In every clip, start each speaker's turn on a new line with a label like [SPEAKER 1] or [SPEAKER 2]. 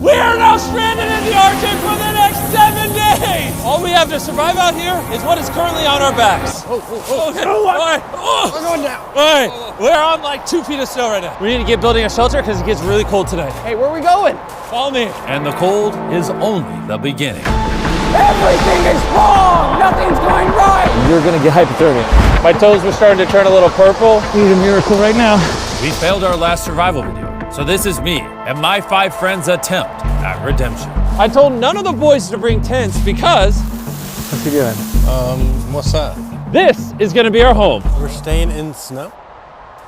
[SPEAKER 1] We are now stranded in the Arctic for the next 7 days! All we have to survive out here is what is currently on our backs. Okay. All right.
[SPEAKER 2] We're going down.
[SPEAKER 1] All right. We're on like 2 feet of snow right now. We need to get building a shelter because it gets really cold tonight.
[SPEAKER 2] Hey, where are we going?
[SPEAKER 1] Follow me.
[SPEAKER 3] And the cold is only the beginning.
[SPEAKER 2] Everything is wrong! Nothing's going right!
[SPEAKER 1] You're gonna get hypothermia. My toes were starting to turn a little purple.
[SPEAKER 4] Need a miracle right now.
[SPEAKER 3] We failed our last survival video, so this is me and my 5 friends' attempt at redemption.
[SPEAKER 1] I told none of the boys to bring tents because
[SPEAKER 4] What's he doing?
[SPEAKER 5] What's that?
[SPEAKER 1] this is gonna be our home.
[SPEAKER 5] We're staying in snow?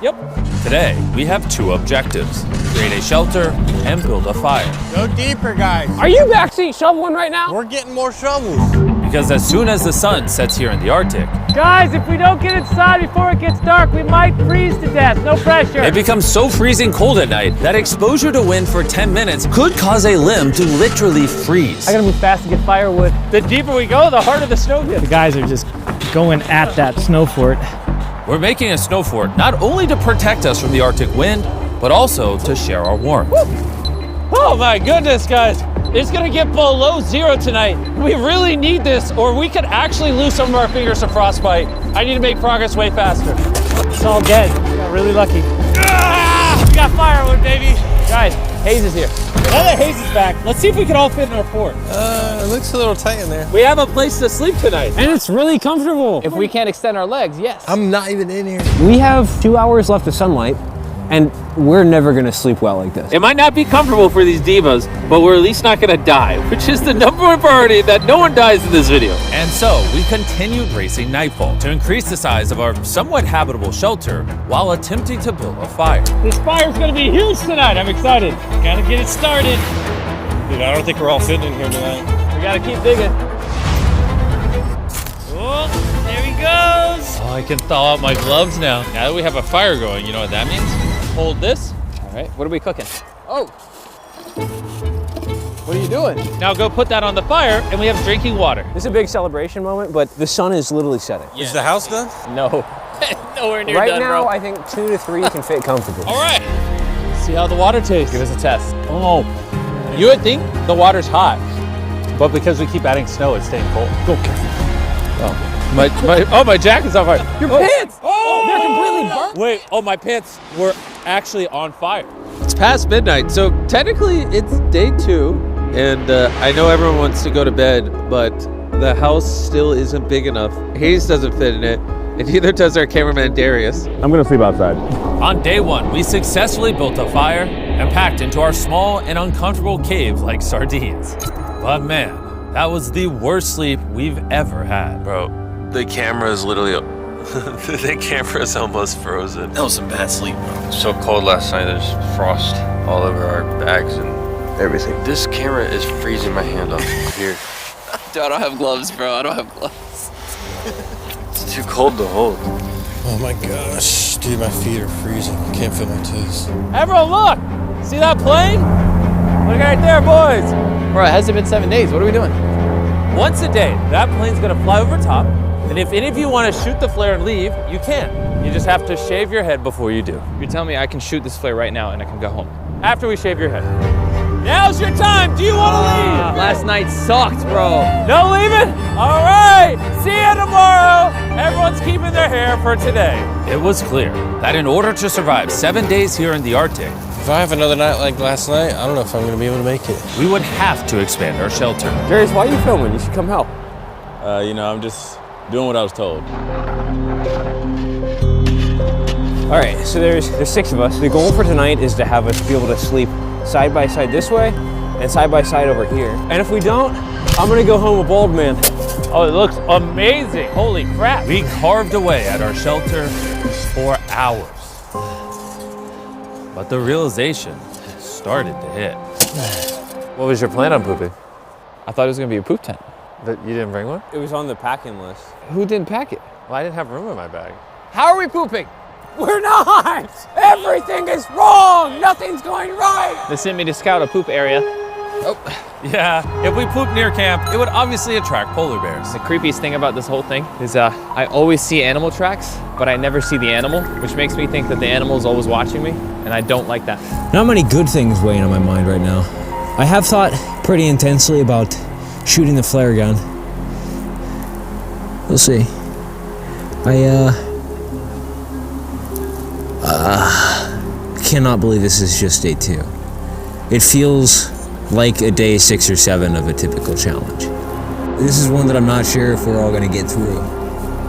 [SPEAKER 1] Yep.
[SPEAKER 3] Today, we have 2 objectives: create a shelter and build a fire.
[SPEAKER 5] Go deeper, guys.
[SPEAKER 2] Are you backseat shoveling right now?
[SPEAKER 5] We're getting more shovels.
[SPEAKER 3] Because as soon as the sun sets here in the Arctic,
[SPEAKER 4] Guys, if we don't get inside before it gets dark, we might freeze to death. No pressure.
[SPEAKER 3] it becomes so freezing cold at night that exposure to wind for 10 minutes could cause a limb to literally freeze.
[SPEAKER 4] I gotta move fast to get firewood.
[SPEAKER 1] The deeper we go, the harder the snow gets.
[SPEAKER 4] The guys are just going at that snow fort.
[SPEAKER 3] We're making a snow fort not only to protect us from the Arctic wind, but also to share our warmth.
[SPEAKER 1] Oh my goodness, guys. It's gonna get below 0 tonight. We really need this, or we could actually lose some of our fingers to frostbite. I need to make progress way faster.
[SPEAKER 4] It's all dead. Got really lucky.
[SPEAKER 1] We got firewood, baby.
[SPEAKER 4] Guys, Hayes is here.
[SPEAKER 1] Now that Hayes is back, let's see if we can all fit in our fort.
[SPEAKER 5] It looks a little tight in there.
[SPEAKER 1] We have a place to sleep tonight.
[SPEAKER 4] And it's really comfortable.
[SPEAKER 2] If we can't extend our legs, yes.
[SPEAKER 5] I'm not even in here.
[SPEAKER 6] We have 2 hours left of sunlight, and we're never gonna sleep well like this.
[SPEAKER 1] It might not be comfortable for these divas, but we're at least not gonna die, which is the #1 priority, that no one dies in this video.
[SPEAKER 3] And so we continued racing Nightfall to increase the size of our somewhat habitable shelter while attempting to build a fire.
[SPEAKER 4] This fire's gonna be huge tonight. I'm excited. Gotta get it started.
[SPEAKER 5] Dude, I don't think we're all fitting in here tonight.
[SPEAKER 4] We gotta keep digging.
[SPEAKER 1] Oh, there he goes. Oh, I can thaw out my gloves now. Now that we have a fire going, you know what that means? Hold this.
[SPEAKER 2] All right, what are we cooking? Oh. What are you doing?
[SPEAKER 1] Now go put that on the fire, and we have drinking water.
[SPEAKER 6] This is a big celebration moment, but the sun is literally setting.
[SPEAKER 5] Is the house done?
[SPEAKER 6] No.
[SPEAKER 1] Nowhere near
[SPEAKER 6] Right
[SPEAKER 1] done,
[SPEAKER 6] now,
[SPEAKER 1] bro.
[SPEAKER 6] I think 2 to 3 can fit comfortably.
[SPEAKER 1] All right. See how the water tastes.
[SPEAKER 2] Give us a test.
[SPEAKER 1] Oh, you would think the water's hot, but because we keep adding snow, it's staying cold. Go, careful. Oh, my jacket's on fire.
[SPEAKER 2] Your pants!
[SPEAKER 1] Oh,
[SPEAKER 2] They're completely burnt.
[SPEAKER 1] Wait, my pants were actually on fire. It's past midnight, so technically it's day 2, and I know everyone wants to go to bed, but the house still isn't big enough. Hayes doesn't fit in it, and neither does our cameraman Darius.
[SPEAKER 4] I'm gonna sleep outside.
[SPEAKER 3] On day 1, we successfully built a fire and packed into our small and uncomfortable cave like sardines. But man, that was the worst sleep we've ever had.
[SPEAKER 7] Bro, the camera is literally, the camera is almost frozen. That was some bad sleep, bro. It was so cold last night, there's frost all over our bags and everything. This camera is freezing my hand off here.
[SPEAKER 2] Dude, I don't have gloves, bro. I don't have gloves.
[SPEAKER 7] It's too cold to hold.
[SPEAKER 5] Oh my gosh. Dude, my feet are freezing. I can't feel my toes.
[SPEAKER 1] Everyone, look! See that plane? Look right there, boys.
[SPEAKER 2] Bro, it hasn't been 7 days. What are we doing?
[SPEAKER 1] Once a day, that plane's gonna fly over top, and if any of you want to shoot the flare and leave, you can. You just have to shave your head before you do.
[SPEAKER 2] You're telling me I can shoot this flare right now and I can go home.
[SPEAKER 1] After we shave your head. Now's your time. Do you want to leave?
[SPEAKER 2] Last night sucked, bro.
[SPEAKER 1] No leaving? All right. See you tomorrow. Everyone's keeping their hair for today.
[SPEAKER 3] It was clear that in order to survive 7 days here in the Arctic,
[SPEAKER 5] If I have another night like last night, I don't know if I'm gonna be able to make it.
[SPEAKER 3] we would have to expand our shelter.
[SPEAKER 6] Darius, why are you filming? You should come help.
[SPEAKER 8] I'm just doing what I was told.
[SPEAKER 6] All right, so there's 6 of us. The goal for tonight is to have us be able to sleep side by side this way and side by side over here. And if we don't, I'm gonna go home a bald man.
[SPEAKER 1] Oh, it looks amazing. Holy crap.
[SPEAKER 3] We carved away at our shelter for hours. But the realization started to hit.
[SPEAKER 1] What was your plan on pooping?
[SPEAKER 2] I thought it was gonna be a poop tent.
[SPEAKER 1] That you didn't bring one?
[SPEAKER 6] It was on the packing list.
[SPEAKER 2] Who didn't pack it?
[SPEAKER 1] Well, I didn't have room in my bag.
[SPEAKER 2] How are we pooping?
[SPEAKER 6] We're not! Everything is wrong! Nothing's going right!
[SPEAKER 2] They sent me to scout a poop area.
[SPEAKER 3] Yeah, if we pooped near camp, it would obviously attract polar bears.
[SPEAKER 2] The creepiest thing about this whole thing is I always see animal tracks, but I never see the animal, which makes me think that the animal is always watching me, and I don't like that.
[SPEAKER 6] Not many good things weighing on my mind right now. I have thought pretty intensely about shooting the flare gun. We'll see. I cannot believe this is just day 2. It feels like a day 6 or 7 of a typical challenge. This is one that I'm not sure if we're all gonna get through.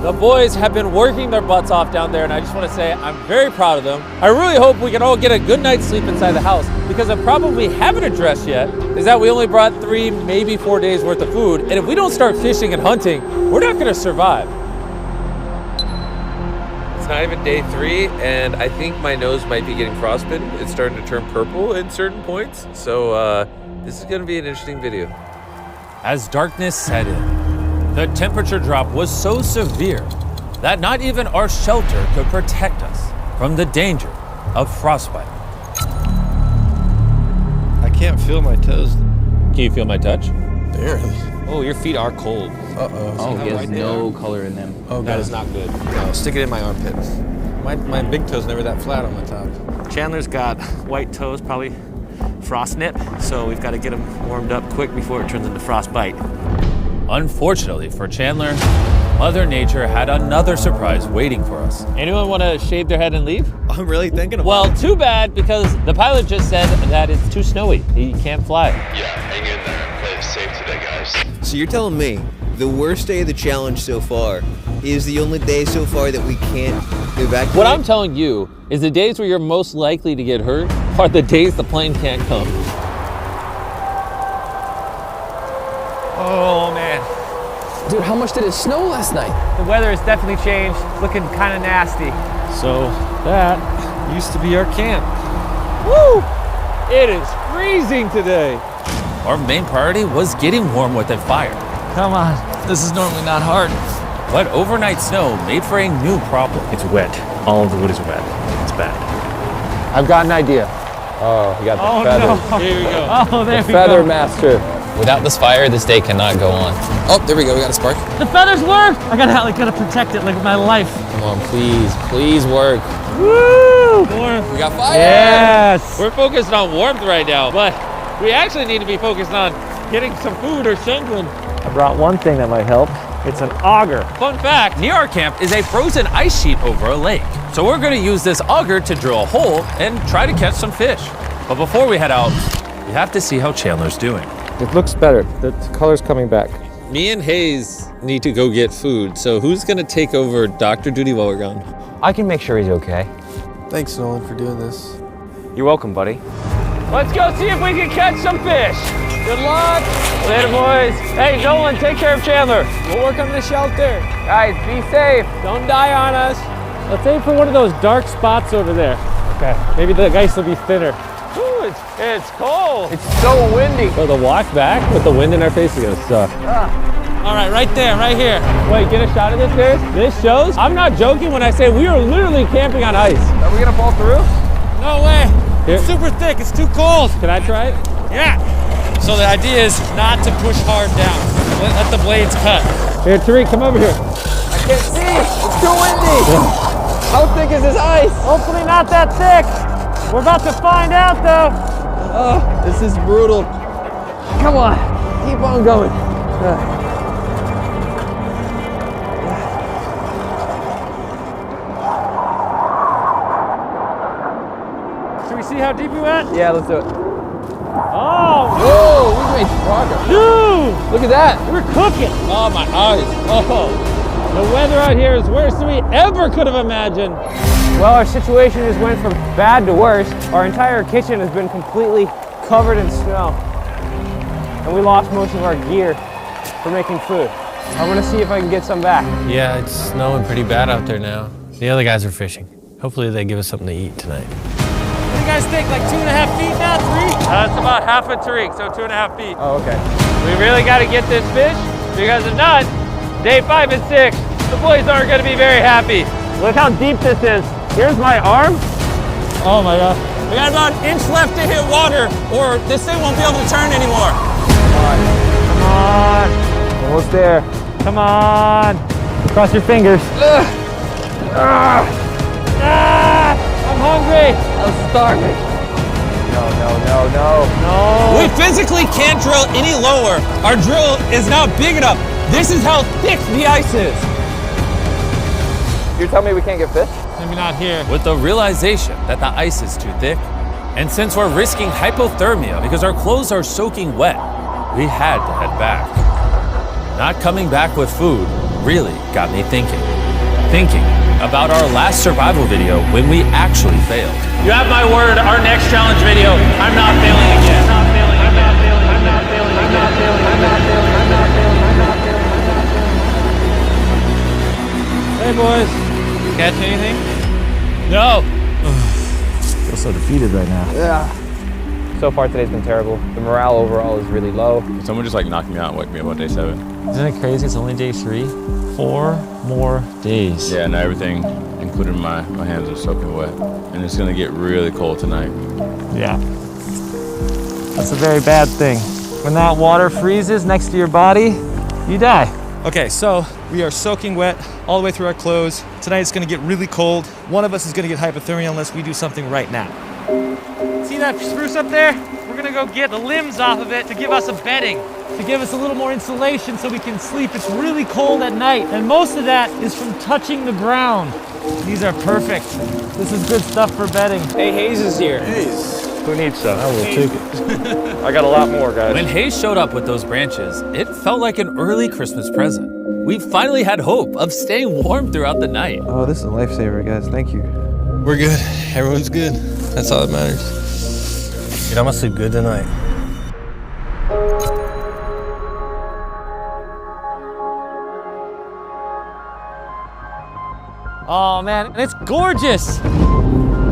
[SPEAKER 1] The boys have been working their butts off down there, and I just want to say I'm very proud of them. I really hope we can all get a good night's sleep inside the house, because I probably haven't addressed yet is that we only brought 3, maybe 4 days worth of food, and if we don't start fishing and hunting, we're not going to survive. It's not even day 3, and I think my nose might be getting frostbitten. It's starting to turn purple at certain points, so this is going to be an interesting video.
[SPEAKER 3] As darkness set in, the temperature drop was so severe that not even our shelter could protect us from the danger of frostbite.
[SPEAKER 5] I can't feel my toes.
[SPEAKER 1] Can you feel my touch?
[SPEAKER 5] Barely.
[SPEAKER 6] Oh, your feet are cold.
[SPEAKER 5] Uh-oh.
[SPEAKER 2] Oh, he has no color in them.
[SPEAKER 5] Oh,
[SPEAKER 6] That is not good.
[SPEAKER 5] No, stick it in my armpit. My big toe's never that flat on my top.
[SPEAKER 9] Chandler's got white toes, probably frost nip, so we've got to get him warmed up quick before it turns into frostbite.
[SPEAKER 3] Unfortunately for Chandler, Mother Nature had another surprise waiting for us.
[SPEAKER 1] Anyone want to shave their head and leave?
[SPEAKER 5] I'm really thinking about
[SPEAKER 1] Well, too bad, because the pilot just said that it's too snowy. He can't fly.
[SPEAKER 7] Yeah, hang in there. Play it safe today, guys.
[SPEAKER 10] So you're telling me the worst day of the challenge so far is the only day so far that we can't evacuate?
[SPEAKER 1] What I'm telling you is the days where you're most likely to get hurt are the days the plane can't come.
[SPEAKER 4] Oh, man.
[SPEAKER 2] Dude, how much did it snow last night?
[SPEAKER 4] The weather has definitely changed. It's looking kind of nasty.
[SPEAKER 1] So that used to be our camp.
[SPEAKER 4] Woo! It is freezing today.
[SPEAKER 3] Our main priority was getting warm with a fire.
[SPEAKER 4] Come on.
[SPEAKER 2] This is normally not hard.
[SPEAKER 3] But overnight snow made for a new problem.
[SPEAKER 9] It's wet. All of the wood is wet. It's bad.
[SPEAKER 2] I've got an idea. Oh, you got the feather.
[SPEAKER 4] No.
[SPEAKER 1] Here we go.
[SPEAKER 4] Oh, there we
[SPEAKER 2] Feather
[SPEAKER 4] go.
[SPEAKER 2] master. Without this fire, this day cannot go on. Oh, there we go. We got a spark.
[SPEAKER 4] The feathers work. I gotta protect it like my life.
[SPEAKER 2] Come on, please work.
[SPEAKER 4] Woo!
[SPEAKER 2] We got fire.
[SPEAKER 4] Yes.
[SPEAKER 1] We're focused on warmth right now, but we actually need to be focused on getting some food or something.
[SPEAKER 4] I brought one thing that might help. It's an auger.
[SPEAKER 3] Fun fact, near our camp is a frozen ice sheet over a lake. So we're gonna use this auger to drill a hole and try to catch some fish. But before we head out, we have to see how Chandler's doing.
[SPEAKER 6] It looks better. The color's coming back.
[SPEAKER 1] Me and Hayes need to go get food, so who's gonna take over doctor duty while we're gone?
[SPEAKER 6] I can make sure he's okay.
[SPEAKER 5] it. Thanks, Nolan, for doing this.
[SPEAKER 6] You're welcome, buddy.
[SPEAKER 4] Let's go see if we can catch some fish. Good luck. Later, boys. Hey, Nolan, take care of Chandler. We'll work on the shelter. Guys, be safe. Don't die on us. Let's aim for one of those dark spots over there. Okay. Maybe the ice will be thinner. Ooh, it's cold.
[SPEAKER 2] It's so windy.
[SPEAKER 1] So the walk back with the wind in our face is gonna suck.
[SPEAKER 4] All right, right there, right here. Wait, get a shot of this, guys. This shows. I'm not joking when I say we are literally camping on ice.
[SPEAKER 2] Are we gonna fall through?
[SPEAKER 4] No way.
[SPEAKER 1] Here.
[SPEAKER 4] It's super thick. It's too cold. Can I try it? Yeah. So the idea is not to push hard down. Let the blades cut. Here, Tariq, come over here.
[SPEAKER 2] I can't see. It's too windy. How thick is this ice?
[SPEAKER 4] Hopefully not that thick. We're about to find out, though.
[SPEAKER 2] Oh, this is brutal. Come on, keep on going.
[SPEAKER 4] Should we see how deep we went?
[SPEAKER 2] Yeah, let's do it.
[SPEAKER 4] Oh,
[SPEAKER 2] Whoa, we've made progress.
[SPEAKER 4] dude.
[SPEAKER 2] Look at that.
[SPEAKER 4] We're cooking.
[SPEAKER 1] Oh, my eyes. Oh.
[SPEAKER 4] The weather out here is worse than we ever could have imagined. Well, our situation just went from bad to worse. Our entire kitchen has been completely covered in snow. And we lost most of our gear for making food. I'm gonna see if I can get some back.
[SPEAKER 5] Yeah, it's snowing pretty bad out there now. The other guys are fishing. Hopefully they give us something to eat tonight.
[SPEAKER 4] What do you guys think, like 2.5 feet now, 3? That's about half a Tariq, so 2.5 feet.
[SPEAKER 6] Oh, okay.
[SPEAKER 4] We really gotta get this fish, because if not, day 5 and 6, the boys aren't gonna be very happy. Look how deep this is. Here's my arm. Oh my God. We got about an inch left to hit water, or this thing won't be able to turn anymore. Come on.
[SPEAKER 6] Almost there.
[SPEAKER 4] Come on. Cross your fingers. I'm hungry.
[SPEAKER 2] I'm starving.
[SPEAKER 4] No.
[SPEAKER 6] We physically can't drill any lower. Our drill is not big enough. This is how thick the ice is.
[SPEAKER 2] You're telling me we can't get fish?
[SPEAKER 4] Maybe not here.
[SPEAKER 3] With the realization that the ice is too thick, and since we're risking hypothermia because our clothes are soaking wet, we had to head back. Not coming back with food really got me thinking. Thinking about our last survival video when we actually failed.
[SPEAKER 9] You have my word, our next challenge video, I'm not failing again. I'm not failing, I'm not failing, I'm not failing, I'm not failing, I'm not failing, I'm not failing, I'm not failing, I'm not failing.
[SPEAKER 4] Hey, boys. Catch anything?
[SPEAKER 9] No.
[SPEAKER 4] Feel so defeated right now.
[SPEAKER 2] Yeah. So far today's been terrible. The morale overall is really low.
[SPEAKER 8] Someone just like knocked me out and woke me up on day 7.
[SPEAKER 4] Isn't it crazy? It's only day 3. 4 more days.
[SPEAKER 8] Yeah, and everything, including my hands, are soaking wet. And it's gonna get really cold tonight.
[SPEAKER 4] Yeah. That's a very bad thing. When that water freezes next to your body, you die.
[SPEAKER 11] Okay, so we are soaking wet all the way through our clothes. Tonight it's gonna get really cold. One of us is gonna get hypothermia unless we do something right now.
[SPEAKER 9] See that spruce up there? We're gonna go get the limbs off of it to give us a bedding.
[SPEAKER 4] To give us a little more insulation so we can sleep. It's really cold at night, and most of that is from touching the ground. These are perfect. This is good stuff for bedding.
[SPEAKER 6] Hey, Hayes is here.
[SPEAKER 9] Who needs some?
[SPEAKER 4] I will take it.
[SPEAKER 9] I got a lot more, guys.
[SPEAKER 3] When Hayes showed up with those branches, it felt like an early Christmas present. We finally had hope of staying warm throughout the night.
[SPEAKER 12] Oh, this is a lifesaver, guys. Thank you.
[SPEAKER 5] We're good. Everyone's good. That's all that matters. Dude, I'm gonna sleep good tonight.
[SPEAKER 4] Oh man, and it's gorgeous.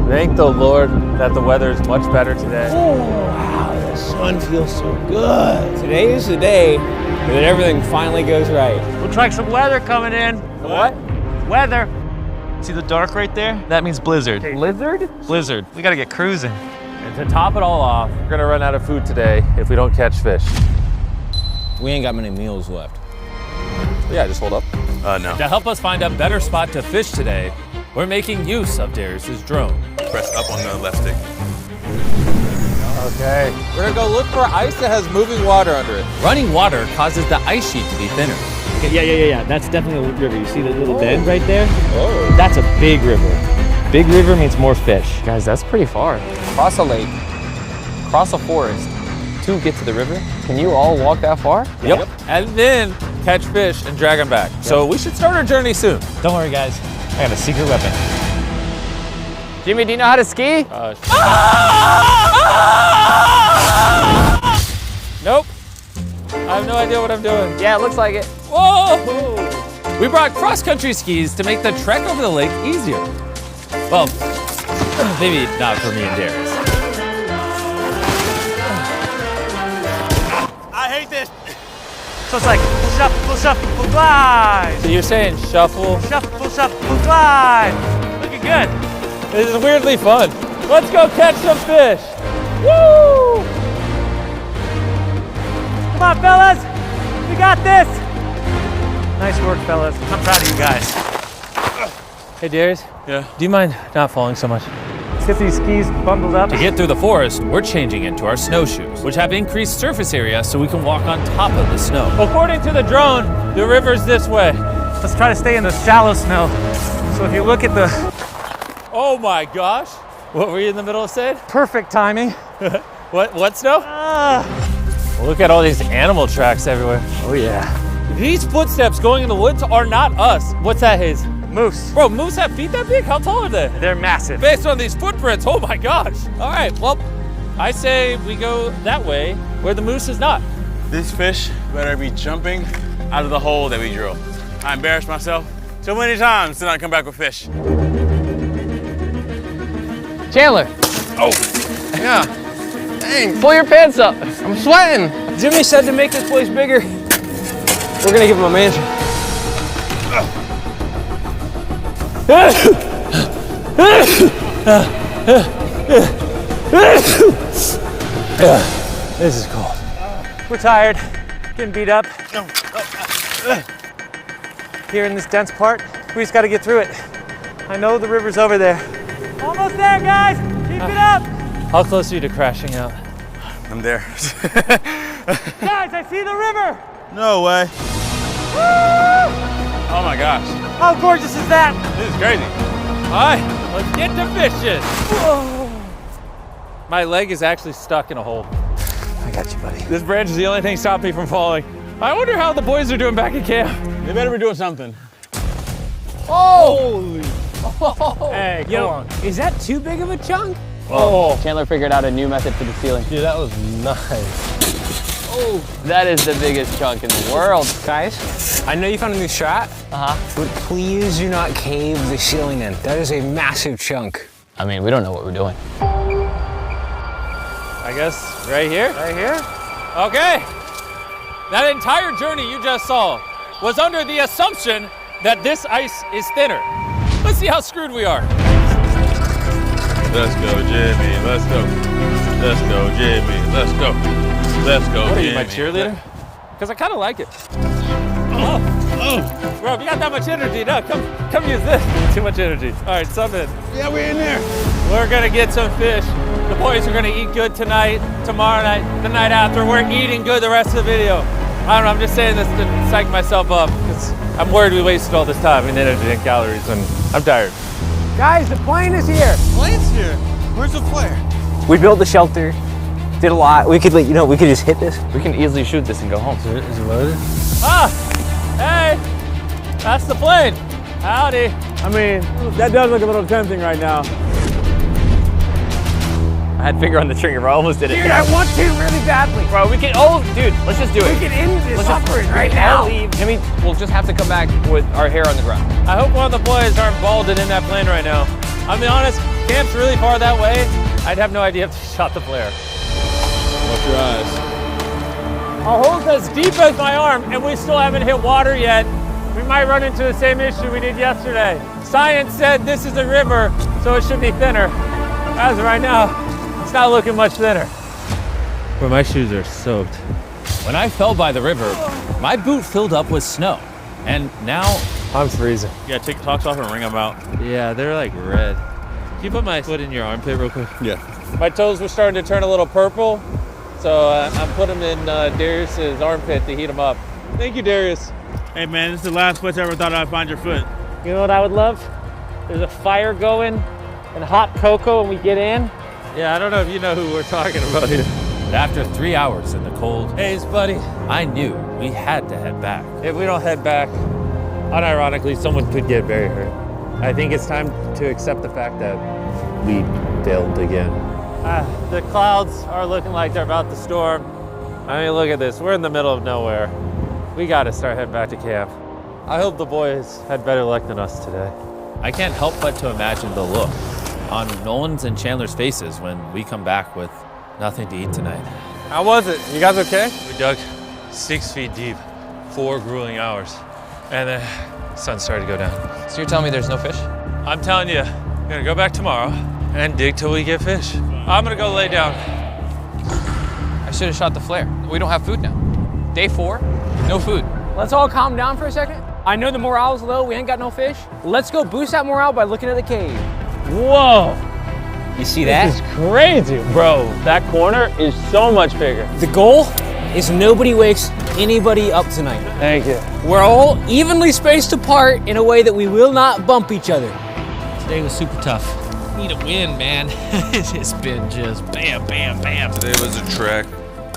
[SPEAKER 2] Thank the Lord that the weather is much better today.
[SPEAKER 6] Oh, wow, the sun feels so good. Today is the day that everything finally goes right.
[SPEAKER 9] Looks like some weather coming in.
[SPEAKER 6] What?
[SPEAKER 9] Weather.
[SPEAKER 11] See the dark right there? That means blizzard.
[SPEAKER 2] Blizzard?
[SPEAKER 11] Blizzard. We gotta get cruising.
[SPEAKER 2] And to top it all off, we're gonna run out of food today if we don't catch fish.
[SPEAKER 6] We ain't got many meals left.
[SPEAKER 2] Yeah, just hold up.
[SPEAKER 8] No.
[SPEAKER 3] To help us find a better spot to fish today, we're making use of Darius's drone.
[SPEAKER 8] Press up on the left stick.
[SPEAKER 1] Okay. We're gonna go look for ice that has moving water under it.
[SPEAKER 3] Running water causes the ice sheet to be thinner.
[SPEAKER 4] Okay, yeah. That's definitely a river. You see the little bend right there? Oh. That's a big river. Big river means more fish.
[SPEAKER 2] Guys, that's pretty far. Cross a lake, cross a forest, to get to the river. Can you all walk that far?
[SPEAKER 1] Yep. And then catch fish and drag them back. So we should start our journey soon.
[SPEAKER 4] Don't worry, guys. I got a secret weapon.
[SPEAKER 2] Jimmy, do you know how to ski?
[SPEAKER 1] Nope. I have no idea what I'm doing.
[SPEAKER 2] Yeah, it looks like it.
[SPEAKER 3] Whoa! We brought cross-country skis to make the trek over the lake easier. Well, maybe not for me and Darius.
[SPEAKER 9] I hate this. So it's like shuffle, glide.
[SPEAKER 1] So you're saying shuffle?
[SPEAKER 9] Shuffle, glide. Looking good.
[SPEAKER 1] This is weirdly fun. Let's go catch some fish. Woo!
[SPEAKER 9] Come on, fellas. We got this. Nice work, fellas. I'm proud of you guys.
[SPEAKER 4] Hey, Darius.
[SPEAKER 8] Yeah.
[SPEAKER 4] Do you mind not falling so much?
[SPEAKER 9] Let's get these skis bundled up.
[SPEAKER 3] To get through the forest, we're changing into our snowshoes, which have increased surface area so we can walk on top of the snow.
[SPEAKER 4] According to the drone, the river's this way.
[SPEAKER 9] Let's try to stay in the shallow snow. So if you look at the
[SPEAKER 1] Oh my gosh. What were you in the middle of saying?
[SPEAKER 9] perfect timing.
[SPEAKER 1] What snow?
[SPEAKER 4] Look at all these animal tracks everywhere.
[SPEAKER 1] Oh yeah. These footsteps going in the woods are not us. What's that, Hayes?
[SPEAKER 9] Moose.
[SPEAKER 1] Bro, moose have feet that big? How tall are they?
[SPEAKER 9] They're massive.
[SPEAKER 1] Based on these footprints, oh my gosh. All right, well, I say we go that way where the moose is not.
[SPEAKER 8] This fish better be jumping out of the hole that we drilled. I embarrassed myself so many times to not come back with fish.
[SPEAKER 2] Chandler,
[SPEAKER 5] Yeah. Dang.
[SPEAKER 2] pull your pants up.
[SPEAKER 5] I'm sweating.
[SPEAKER 6] Jimmy said to make this place bigger. We're gonna give him a mansion.
[SPEAKER 4] This is cold.
[SPEAKER 9] We're tired, getting beat up. Here in this dense part, we just gotta get through it. I know the river's over there. Almost there, guys. Keep it up.
[SPEAKER 4] How close are you to crashing out?
[SPEAKER 8] I'm there.
[SPEAKER 9] Guys, I see the river.
[SPEAKER 8] No way. Oh my gosh.
[SPEAKER 9] How gorgeous is that?
[SPEAKER 8] This is crazy.
[SPEAKER 4] All right, let's get to fishing. Whoa. My leg is actually stuck in a hole.
[SPEAKER 6] I got you, buddy.
[SPEAKER 4] This branch is the only thing stopping me from falling. I wonder how the boys are doing back at camp.
[SPEAKER 8] They better be doing something.
[SPEAKER 6] Holy!
[SPEAKER 4] Hey,
[SPEAKER 6] Yo, is that too big of a chunk?
[SPEAKER 2] Oh, Chandler figured out a new method for the sealing.
[SPEAKER 5] Dude, that was nice.
[SPEAKER 2] Oh, that is the biggest chunk in the world.
[SPEAKER 6] Guys, I know you found a new shot, but please do not cave the ceiling in. That is a massive chunk.
[SPEAKER 2] I mean, we don't know what we're doing.
[SPEAKER 4] I guess right here? Right here? Okay. That entire journey you just saw was under the assumption that this ice is thinner. Let's see how screwed we are.
[SPEAKER 7] Let's go, Jimmy. Let's go. Let's go, Jimmy. Let's go. Let's go,
[SPEAKER 4] What are
[SPEAKER 7] Jimmy.
[SPEAKER 4] you, my cheerleader? Because I kind of like it. Oh. Bro, if you got that much energy, no, come use this. Too much energy. All right, sub in.
[SPEAKER 8] Yeah, we're in there.
[SPEAKER 4] We're gonna get some fish. The boys are gonna eat good tonight, tomorrow night, the night after. We're eating good the rest of the video. I don't know, I'm just saying this to psych myself up because I'm worried we wasted all this time and energy and calories and I'm tired.
[SPEAKER 6] Guys, the plane is here.
[SPEAKER 8] Plane's here. Where's the flare?
[SPEAKER 6] We built the shelter, did a lot. We could, we could just hit this.
[SPEAKER 2] We can easily shoot this and go home.
[SPEAKER 5] Is it loaded?
[SPEAKER 4] Ah, hey, that's the plane. Howdy.
[SPEAKER 9] I mean, that does look a little tempting right now.
[SPEAKER 2] I had finger on the trigger, bro. I almost did it.
[SPEAKER 6] Dude, I want to really badly.
[SPEAKER 2] Bro, we can, dude, let's just do it.
[SPEAKER 6] We can end this
[SPEAKER 2] Let's just
[SPEAKER 6] suffering right
[SPEAKER 2] all
[SPEAKER 6] now.
[SPEAKER 2] leave. Jimmy, we'll just have to come back with our hair on the ground.
[SPEAKER 4] I hope one of the boys aren't balding in that plane right now. I'll be honest, camp's really far that way. I'd have no idea if they shot the flare.
[SPEAKER 1] Watch your eyes.
[SPEAKER 4] Our hole's as deep as my arm, and we still haven't hit water yet. We might run into the same issue we did yesterday. Science said this is a river, so it should be thinner. As of right now, it's not looking much thinner. But my shoes are soaked.
[SPEAKER 3] When I fell by the river, my boot filled up with snow. And now
[SPEAKER 4] I'm freezing.
[SPEAKER 8] Yeah, take the socks off and wring them out.
[SPEAKER 4] Yeah, they're like red. Can you put my foot in your armpit real quick?
[SPEAKER 8] Yeah.
[SPEAKER 4] My toes were starting to turn a little purple, so I'm putting them in Darius's armpit to heat them up. Thank you, Darius.
[SPEAKER 8] Hey man, this is the last place I ever thought I'd find your foot.
[SPEAKER 9] You know what I would love? There's a fire going and hot cocoa and we get in.
[SPEAKER 4] Yeah, I don't know if you know who we're talking about here.
[SPEAKER 3] But after 3 hours in the cold
[SPEAKER 4] haze, buddy,
[SPEAKER 3] I knew we had to head back.
[SPEAKER 4] if we don't head back, unironically, someone could get very hurt. I think it's time to accept the fact that we failed again. The clouds are looking like they're about to storm. I mean, look at this. We're in the middle of nowhere. We got to start heading back to camp. I hope the boys had better luck than us today.
[SPEAKER 3] I can't help but to imagine the look on Nolan's and Chandler's faces when we come back with nothing to eat tonight.
[SPEAKER 4] How was it? You guys okay?
[SPEAKER 1] We dug 6 feet deep, 4 grueling hours, and the sun started to go down.
[SPEAKER 2] So you're telling me there's no fish?
[SPEAKER 1] I'm telling you, we're gonna go back tomorrow and dig till we get fish. I'm gonna go lay down.
[SPEAKER 2] I should have shot the flare. We don't have food now. Day 4, no food.
[SPEAKER 6] Let's all calm down for a second. I know the morale's low, we ain't got no fish. Let's go boost that morale by looking at the cave.
[SPEAKER 4] Whoa!
[SPEAKER 6] You see that?
[SPEAKER 4] This is crazy, bro. That corner is so much bigger.
[SPEAKER 6] The goal is nobody wakes anybody up tonight.
[SPEAKER 4] Thank you.
[SPEAKER 6] We're all evenly spaced apart in a way that we will not bump each other.
[SPEAKER 5] Today was super tough. Need a win, man. It's been just bam, bam, bam.
[SPEAKER 1] Today was a trek.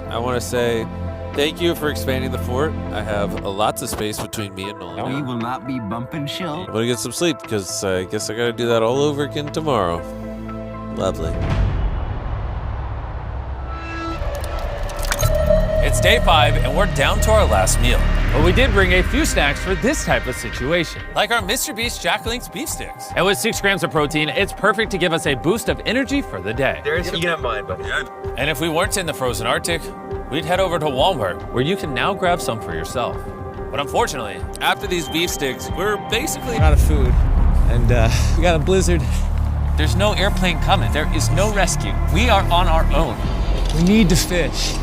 [SPEAKER 1] I want to say thank you for expanding the fort. I have lots of space between me and Nolan.
[SPEAKER 13] We will not be bumping shell.
[SPEAKER 1] I'm gonna get some sleep because I guess I gotta do that all over again tomorrow. Lovely.
[SPEAKER 3] It's day 5 and we're down to our last meal.
[SPEAKER 4] But we did bring a few snacks for this type of situation.
[SPEAKER 3] Like our Mr. Beast Jack Link's beef sticks.
[SPEAKER 4] And with 6 grams of protein, it's perfect to give us a boost of energy for the day.
[SPEAKER 6] Darius, you can have mine, buddy.
[SPEAKER 3] And if we weren't in the frozen Arctic, we'd head over to Walmart, where you can now grab some for yourself. But unfortunately,
[SPEAKER 1] After these beef sticks, we're basically
[SPEAKER 11] Out of food, and we got a blizzard.
[SPEAKER 3] there's no airplane coming. There is no rescue. We are on our own.
[SPEAKER 11] We need to fish,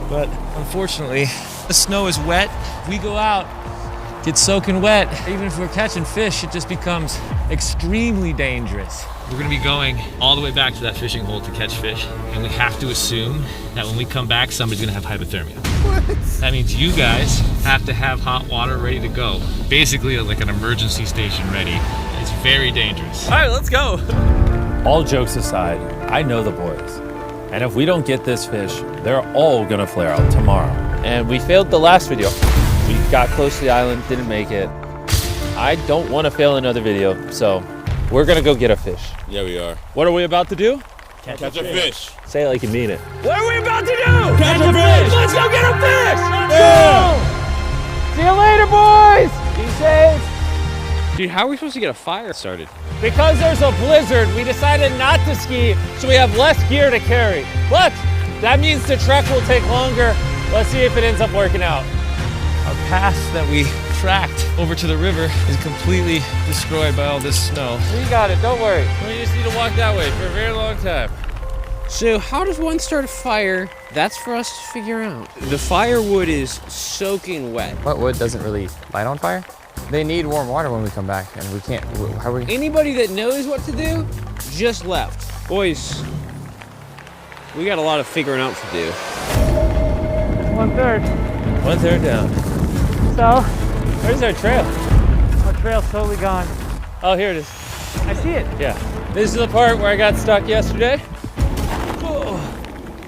[SPEAKER 11] but unfortunately, the snow is wet. We go out, get soaking wet. Even if we're catching fish, it just becomes extremely dangerous.
[SPEAKER 5] We're gonna be going all the way back to that fishing hole to catch fish, and we have to assume that when we come back, somebody's gonna have hypothermia. What? That means you guys have to have hot water ready to go. Basically like an emergency station ready. It's very dangerous.
[SPEAKER 3] All right, let's go. All jokes aside, I know the boys. And if we don't get this fish, they're all gonna flare out tomorrow. And we failed the last video. We got close to the island, didn't make it. I don't want to fail another video, so we're gonna go get a fish.
[SPEAKER 8] Yeah, we are.
[SPEAKER 3] What are we about to do?
[SPEAKER 8] Catch a fish.
[SPEAKER 3] Say it like you mean it.
[SPEAKER 4] What are we about to do?
[SPEAKER 8] Catch a fish.
[SPEAKER 4] Let's go get a fish. Let's go. See you later, boys. Be safe.
[SPEAKER 6] Dude, how are we supposed to get a fire started?
[SPEAKER 4] Because there's a blizzard, we decided not to ski, so we have less gear to carry. But that means the trek will take longer. Let's see if it ends up working out.
[SPEAKER 5] Our path that we tracked over to the river is completely destroyed by all this snow.
[SPEAKER 4] We got it, don't worry.
[SPEAKER 3] We just need to walk that way for a very long time.
[SPEAKER 6] So how does one start a fire? That's for us to figure out. The firewood is soaking wet.
[SPEAKER 2] What wood doesn't really light on fire? They need warm water when we come back, and we can't. How are we?
[SPEAKER 6] Anybody that knows what to do just left. Boys, we got a lot of figuring out to do.
[SPEAKER 4] 1/3.
[SPEAKER 3] 1/3 down.
[SPEAKER 4] So,
[SPEAKER 3] Where's our trail?
[SPEAKER 4] our trail's totally gone.
[SPEAKER 3] Oh, here it is.
[SPEAKER 4] I see it.
[SPEAKER 3] Yeah. This is the part where I got stuck yesterday.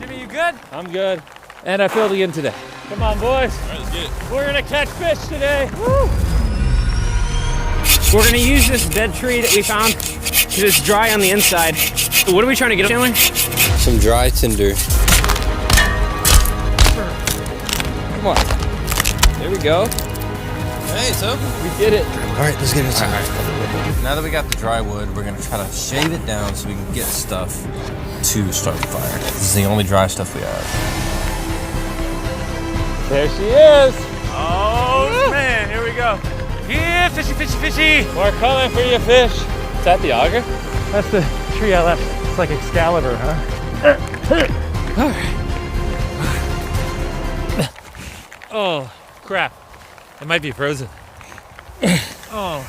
[SPEAKER 4] Jimmy, you good?
[SPEAKER 3] I'm good. And I failed again today.
[SPEAKER 4] Come on, boys.
[SPEAKER 8] All right, let's get it.
[SPEAKER 4] We're gonna catch fish today.
[SPEAKER 6] We're gonna use this dead tree that we found because it's dry on the inside. What are we trying to get, Chandler?
[SPEAKER 10] Some dry tinder.
[SPEAKER 6] Come on. There we go.
[SPEAKER 7] Hey, so
[SPEAKER 6] We did it.
[SPEAKER 10] All right, let's get it.
[SPEAKER 7] now that we got the dry wood, we're gonna try to shave it down so we can get stuff to start the fire. This is the only dry stuff we have.
[SPEAKER 4] There she is.
[SPEAKER 8] Oh, man, here we go. Yeah, fishy, fishy, fishy.
[SPEAKER 3] We're coming for you, fish. Is that the auger?
[SPEAKER 4] That's the tree I left. It's like Excalibur, huh?
[SPEAKER 3] Oh, crap. It might be frozen. Oh.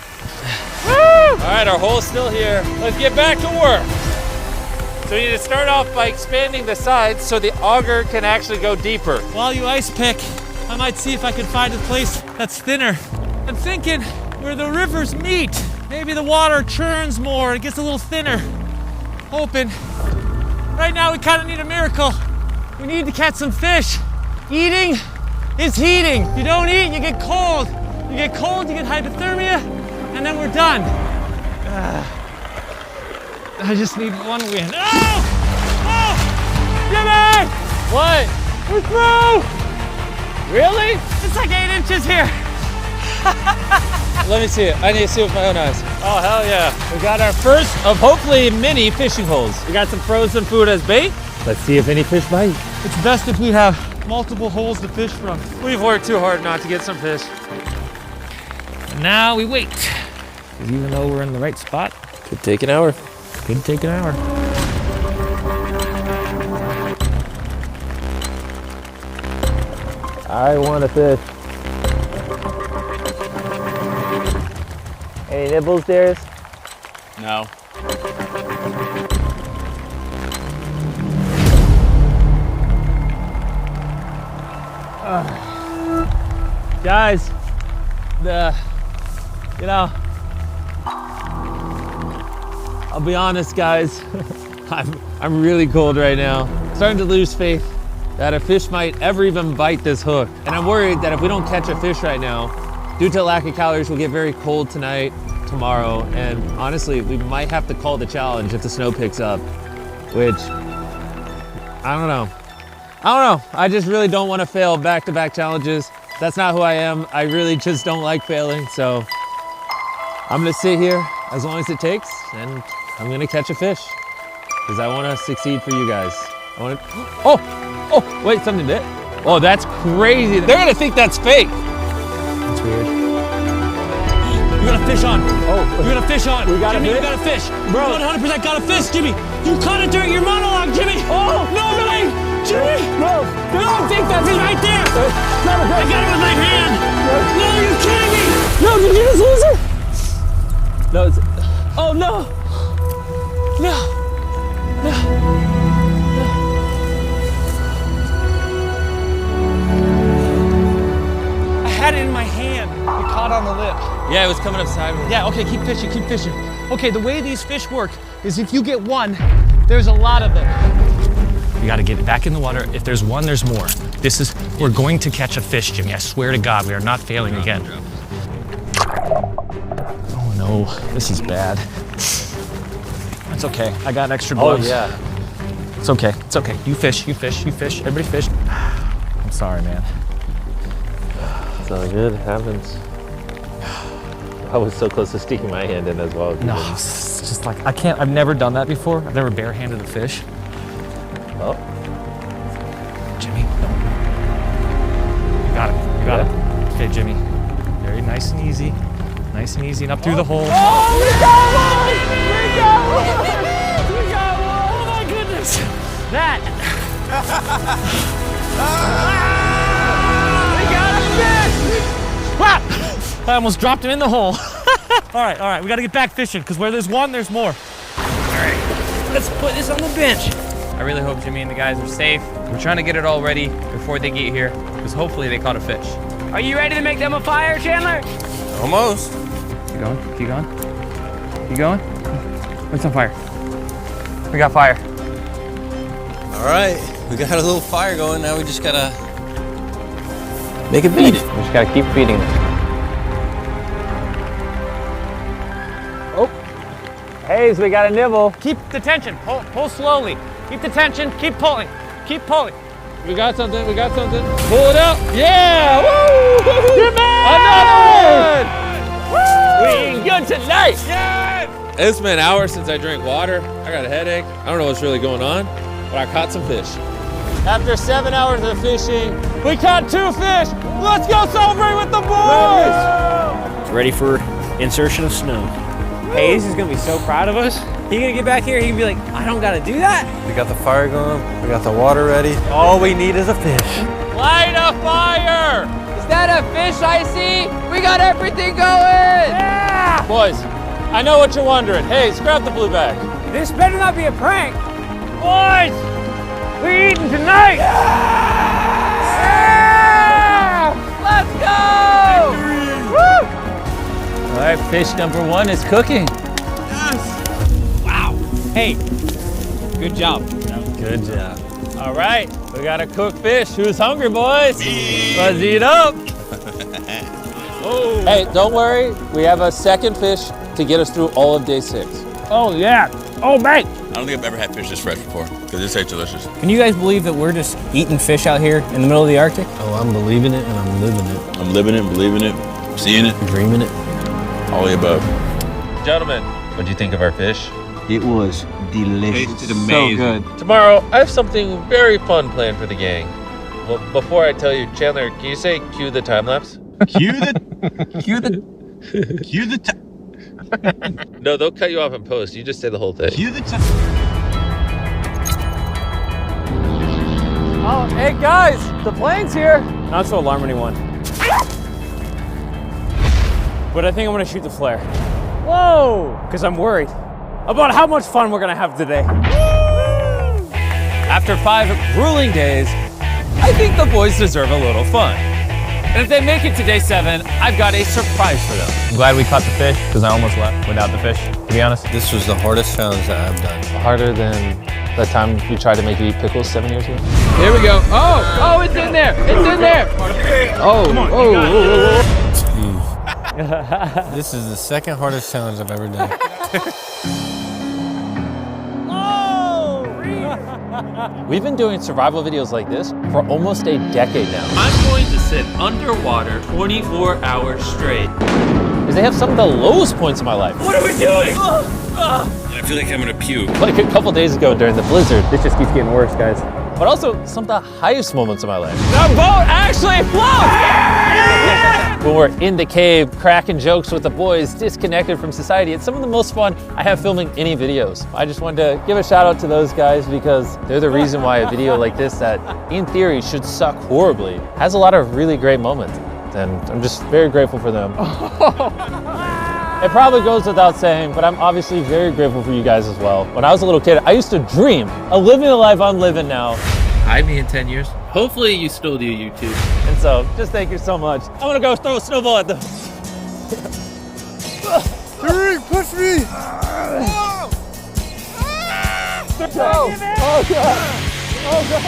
[SPEAKER 3] All right, our hole's still here. Let's get back to work. So we need to start off by expanding the sides so the auger can actually go deeper.
[SPEAKER 11] While you ice pick, I might see if I can find a place that's thinner. I'm thinking where the rivers meet. Maybe the water churns more, it gets a little thinner. Hoping. Right now we kind of need a miracle. We need to catch some fish. Eating is heating. You don't eat, you get cold. You get cold, you get hypothermia, and then we're done. I just need one win. Oh! Oh! Jimmy!
[SPEAKER 4] What?
[SPEAKER 11] We're through!
[SPEAKER 4] Really?
[SPEAKER 11] It's like 8 inches here.
[SPEAKER 3] Let me see it. I need to see it with my own eyes.
[SPEAKER 4] Oh, hell yeah.
[SPEAKER 3] We got our first of hopefully many fishing holes. We got some frozen food as bait. Let's see if any fish bite.
[SPEAKER 11] It's best if we have multiple holes to fish from.
[SPEAKER 3] We've worked too hard not to get some fish.
[SPEAKER 5] And now we wait. 'Cause even though we're in the right spot,
[SPEAKER 3] Could take an hour.
[SPEAKER 5] could take an hour.
[SPEAKER 4] I want a fish. Any nibbles, Darius?
[SPEAKER 8] No.
[SPEAKER 4] Guys,
[SPEAKER 3] I'll be honest, guys. I'm really cold right now. Starting to lose faith that a fish might ever even bite this hook. And I'm worried that if we don't catch a fish right now, due to lack of calories, we'll get very cold tonight, tomorrow, and honestly, we might have to call the challenge if the snow picks up, which, I don't know. I just really don't want to fail back-to-back challenges. That's not who I am. I really just don't like failing, so I'm gonna sit here as long as it takes, and I'm gonna catch a fish, because I want to succeed for you guys. Oh, wait, something bit. Oh, that's crazy. They're gonna think that's fake.
[SPEAKER 11] That's weird. You got a fish on.
[SPEAKER 4] Oh,
[SPEAKER 11] you got a fish on.
[SPEAKER 4] We got
[SPEAKER 11] Jimmy,
[SPEAKER 4] a fish?
[SPEAKER 11] you got a fish.
[SPEAKER 4] Bro.
[SPEAKER 11] You 100% got a fish, Jimmy. You caught it during your monologue, Jimmy. Oh, no way. Jimmy.
[SPEAKER 4] Bro.
[SPEAKER 11] No, take that fish right there. I got it with my hand. No, you kidding me?
[SPEAKER 4] No, did you just lose it? No, it's, oh no.
[SPEAKER 11] had it in my hand. It caught on the lip.
[SPEAKER 2] Yeah, it was coming up sideways.
[SPEAKER 11] Yeah, okay, keep fishing, keep fishing. Okay, the way these fish work is if you get one, there's a lot of them.
[SPEAKER 5] We gotta get it back in the water. If there's one, there's more. We're going to catch a fish, Jimmy. I swear to God, we are not failing again. Oh no, this is bad. That's okay, I got extra gloves.
[SPEAKER 2] Oh yeah.
[SPEAKER 5] It's okay, it's okay. You fish, you fish, you fish, everybody fish. I'm sorry, man.
[SPEAKER 1] It's all good, it happens. I was so close to sticking my hand in as well.
[SPEAKER 5] No, it's just like, I've never done that before. I've never barehanded a fish.
[SPEAKER 1] Oh.
[SPEAKER 5] Jimmy, no. You got it, you got it. Okay, Jimmy. Very nice and easy. Nice and easy, and up through the hole.
[SPEAKER 11] Oh, we got one! We got one! We got one! Oh my goodness! That! We got a fish!
[SPEAKER 5] I almost dropped him in the hole. All right, we gotta get back fishing, because where there's one, there's more.
[SPEAKER 2] All right, let's put this on the bench. I really hope Jimmy and the guys are safe. We're trying to get it all ready before they get here, because hopefully they caught a fish.
[SPEAKER 4] Are you ready to make them a fire, Chandler?
[SPEAKER 2] Almost. Keep going, keep going. Keep going. What's on fire? We got fire.
[SPEAKER 10] All right, we got a little fire going. Now we just gotta
[SPEAKER 2] make it beat it. We just gotta keep feeding it.
[SPEAKER 4] Hayes, we got a nibble.
[SPEAKER 11] Keep the tension, pull slowly. Keep the tension, keep pulling, keep pulling.
[SPEAKER 1] We got something, we got something. Pull it up. Yeah! Woo!
[SPEAKER 11] Another
[SPEAKER 1] one!
[SPEAKER 11] We eating good tonight.
[SPEAKER 1] Yeah! It's been hours since I drank water. I got a headache. I don't know what's really going on, but I caught some fish.
[SPEAKER 11] After 7 hours of fishing, we caught 2 fish. Let's go celebrate with the boys.
[SPEAKER 6] It's ready for insertion of snow. Hayes is gonna be so proud of us. He's gonna get back here, he can be like, I don't gotta do that.
[SPEAKER 12] We got the fire going. We got the water ready. All we need is a fish.
[SPEAKER 11] Light a fire!
[SPEAKER 4] Is that a fish I see? We got everything going!
[SPEAKER 11] Yeah! Boys, I know what you're wondering. Hayes, grab the blue bag. This better not be a prank. Boys, we're eating tonight!
[SPEAKER 4] Yeah! Let's go! Woo!
[SPEAKER 5] All right, fish number 1 is cooking.
[SPEAKER 11] Hey, good job.
[SPEAKER 5] Good job.
[SPEAKER 11] All right, we got a cooked fish. Who's hungry, boys? Let's eat up.
[SPEAKER 1] Oh. Hey, don't worry. We have a second fish to get us through all of day 6.
[SPEAKER 11] Oh, yeah. Oh, mate.
[SPEAKER 8] I don't think I've ever had fish this fresh before, because this tastes delicious.
[SPEAKER 6] Can you guys believe that we're just eating fish out here in the middle of the Arctic?
[SPEAKER 12] Oh, I'm believing it and I'm living it.
[SPEAKER 8] I'm living it, believing it, seeing it,
[SPEAKER 12] dreaming it.
[SPEAKER 8] All the above.
[SPEAKER 1] Gentlemen, what do you think of our fish?
[SPEAKER 10] It was delicious.
[SPEAKER 8] Tasted amazing.
[SPEAKER 1] So good. Tomorrow, I have something very fun planned for the gang. Well, before I tell you, Chandler, can you say cue the time lapse?
[SPEAKER 8] Cue the
[SPEAKER 1] No, they'll cut you off in post. You just say the whole thing.
[SPEAKER 8] Cue the
[SPEAKER 11] Oh, hey, guys, the plane's here.
[SPEAKER 6] Not to alarm anyone. But I think I'm gonna shoot the flare.
[SPEAKER 11] Whoa!
[SPEAKER 6] Because I'm worried about how much fun we're gonna have today.
[SPEAKER 3] After 5 grueling days, I think the boys deserve a little fun. And if they make it to day 7, I've got a surprise for them.
[SPEAKER 2] I'm glad we caught the fish, because I almost left without the fish, to be honest.
[SPEAKER 12] This was the hardest challenge that I've done.
[SPEAKER 2] Harder than the time you tried to make me eat pickles 7 years ago?
[SPEAKER 1] Here we go.
[SPEAKER 4] Oh, it's in there. It's in there.
[SPEAKER 12] This is the second hardest challenge I've ever done.
[SPEAKER 3] We've been doing survival videos like this for almost a decade now.
[SPEAKER 5] I'm going to sit underwater 24 hours straight.
[SPEAKER 3] Because they have some of the lowest points in my life.
[SPEAKER 5] What are we doing?
[SPEAKER 8] I feel like I'm gonna puke.
[SPEAKER 3] Like a couple days ago during the blizzard.
[SPEAKER 6] This just keeps getting worse, guys.
[SPEAKER 3] But also some of the highest moments of my life.
[SPEAKER 11] The boat actually floats!
[SPEAKER 3] When we're in the cave, cracking jokes with the boys, disconnected from society. It's some of the most fun I have filming any videos. I just wanted to give a shout out to those guys because they're the reason why a video like this that in theory should suck horribly has a lot of really great moments. And I'm just very grateful for them. It probably goes without saying, but I'm obviously very grateful for you guys as well. When I was a little kid, I used to dream of living the life I'm living now.
[SPEAKER 5] Hide me in 10 years.
[SPEAKER 1] Hopefully you still do YouTube.
[SPEAKER 4] And so, just thank you so much. I'm gonna go throw a snowball at them.
[SPEAKER 12] Hurry, push me!
[SPEAKER 4] Oh God! Oh God!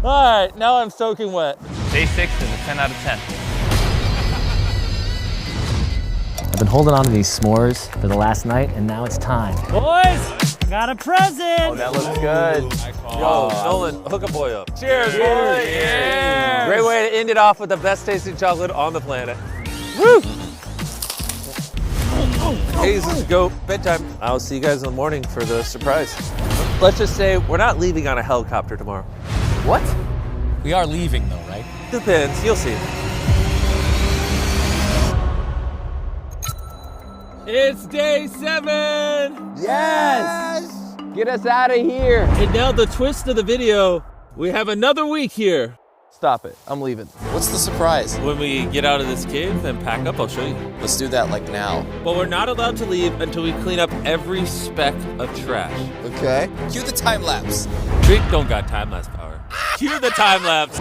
[SPEAKER 4] Woo! All right, now I'm soaking wet.
[SPEAKER 2] Day 6 is a 10 out of 10.
[SPEAKER 14] I've been holding on to these s'mores for the last night, and now it's time.
[SPEAKER 11] Boys, got a present.
[SPEAKER 6] Oh, that looks good.
[SPEAKER 1] Yo, Nolan, hook a boy up.
[SPEAKER 4] Cheers, boys!
[SPEAKER 1] Yeah. Great way to end it off with the best tasting chocolate on the planet.
[SPEAKER 4] Woo!
[SPEAKER 1] Hey, this is Go bedtime. I'll see you guys in the morning for the surprise. Let's just say we're not leaving on a helicopter tomorrow.
[SPEAKER 6] What?
[SPEAKER 11] We are leaving though, right?
[SPEAKER 1] Depends, you'll see.
[SPEAKER 4] It's day 7!
[SPEAKER 6] Yes! Get us out of here.
[SPEAKER 1] And now the twist of the video, we have another week here.
[SPEAKER 6] Stop it. I'm leaving.
[SPEAKER 13] What's the surprise?
[SPEAKER 1] When we get out of this cave and pack up, I'll show you.
[SPEAKER 13] Let's do that like now.
[SPEAKER 1] But we're not allowed to leave until we clean up every speck of trash.
[SPEAKER 13] Okay. Cue the time lapse.
[SPEAKER 1] Drake don't got time-lapse power. Cue the time-lapse.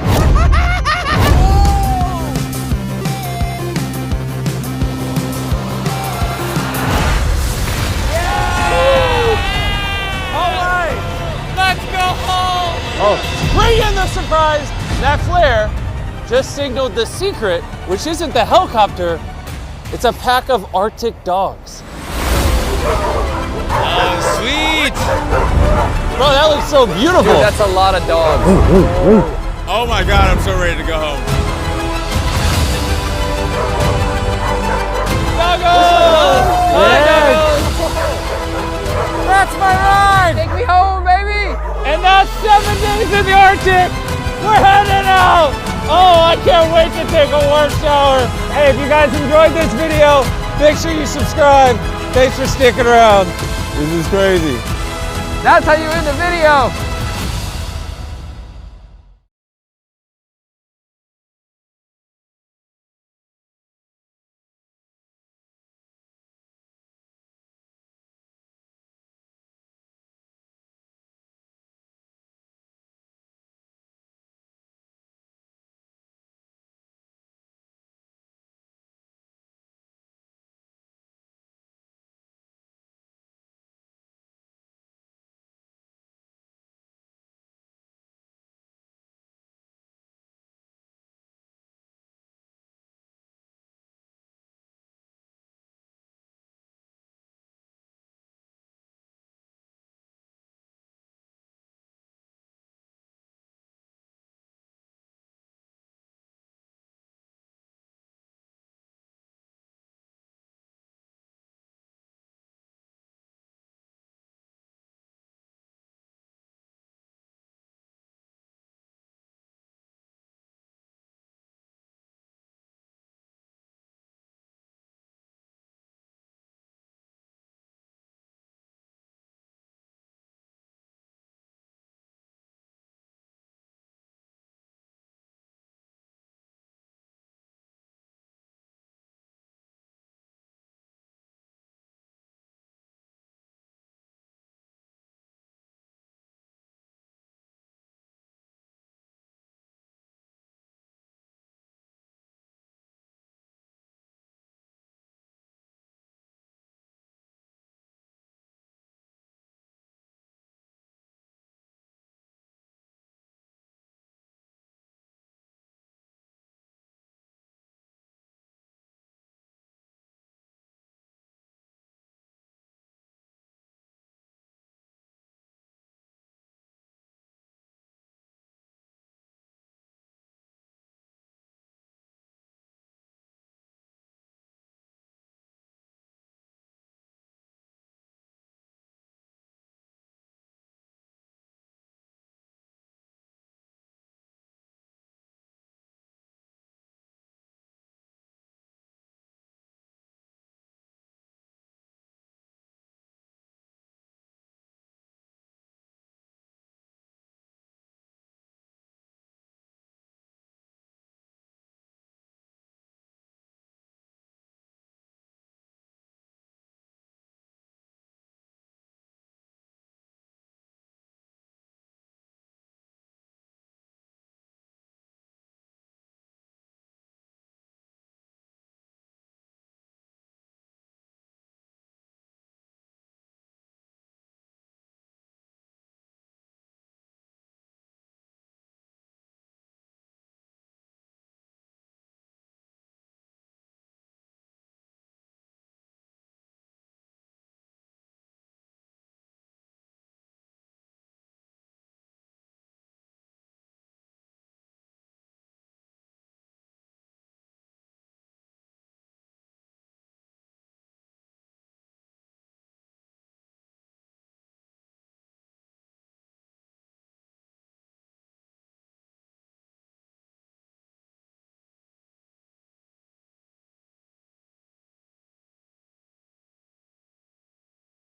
[SPEAKER 4] Let's go home! Oh, bring in the surprise! That flare just signaled the secret, which isn't the helicopter, it's a pack of Arctic dogs.
[SPEAKER 5] Oh, sweet!
[SPEAKER 4] Bro, that looks so beautiful.
[SPEAKER 6] Dude, that's a lot of dogs.
[SPEAKER 8] Oh my God, I'm so ready to go home.
[SPEAKER 4] Doggos! Doggos! That's my ride!
[SPEAKER 6] Take me home, baby!
[SPEAKER 4] And that's 7 days in the Arctic! We're heading out! Oh, I can't wait to take a warm shower. Hey, if you guys enjoyed this video, make sure you subscribe. Thanks for sticking around. This is crazy.
[SPEAKER 6] That's how you end the video.